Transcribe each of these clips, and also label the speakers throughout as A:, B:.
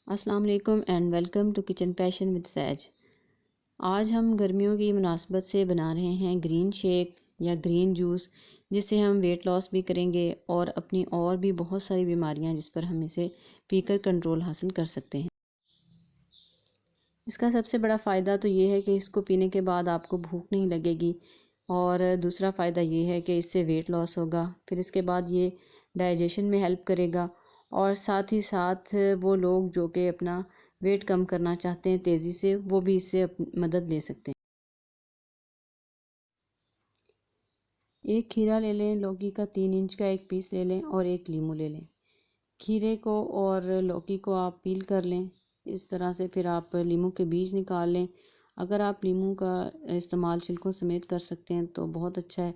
A: अस्सलाम वालेकुम and welcome to kitchen passion with सैज। आज हम गर्मियों की मुनासबत से बना रहे हैं ग्रीन शेक या ग्रीन जूस, जिससे हम वेट लॉस भी करेंगे और अपनी और भी बहुत सारी बीमारियां जिस पर हम इसे पीकर कंट्रोल हासिल कर सकते हैं। इसका सबसे बड़ा फ़ायदा तो ये है कि इसको पीने के बाद आपको भूख नहीं लगेगी, और दूसरा फ़ायदा ये है कि इससे वेट लॉस होगा। फिर इसके बाद ये डाइजेशन में हेल्प करेगा, और साथ ही साथ वो लोग जो कि अपना वेट कम करना चाहते हैं तेज़ी से, वो भी इससे मदद ले सकते हैं। एक खीरा ले लें, लौकी का 3 इंच का एक पीस ले लें और एक लीमू ले लें। खीरे को और लौकी को आप पील कर लें इस तरह से, फिर आप लीमू के बीज निकाल लें। अगर आप लीमू का इस्तेमाल छिलकों समेत कर सकते हैं तो बहुत अच्छा है।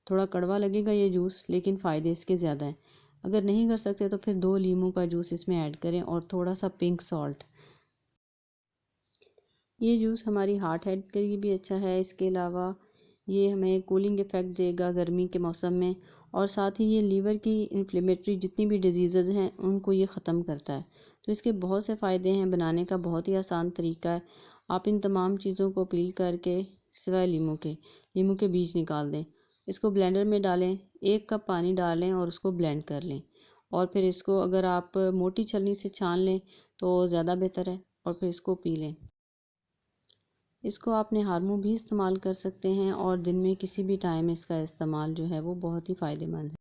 A: थोड़ा कड़वा लगेगा ये जूस, लेकिन फ़ायदे इसके ज़्यादा हैं। अगर नहीं कर सकते तो फिर 2 लीमू का जूस इसमें ऐड करें और थोड़ा सा पिंक सॉल्ट। ये जूस हमारी हार्ट हेल्थ के लिए भी अच्छा है। इसके अलावा ये हमें कूलिंग इफ़ेक्ट देगा गर्मी के मौसम में, और साथ ही ये लीवर की इन्फ्लेमेटरी जितनी भी डिजीज़ हैं उनको ये ख़त्म करता है। तो इसके बहुत से फ़ायदे हैं। बनाने का बहुत ही आसान तरीका है। आप इन तमाम चीज़ों को पील करके, सिवाय लीमू के बीज निकाल दें। इसको ब्लेंडर में डालें, 1 कप पानी डालें और उसको ब्लेंड कर लें। और फिर इसको अगर आप मोटी छलनी से छान लें तो ज़्यादा बेहतर है, और फिर इसको पी लें। इसको आप निहार मुँह भी इस्तेमाल कर सकते हैं, और दिन में किसी भी टाइम इसका इस्तेमाल जो है वो बहुत ही फ़ायदेमंद है।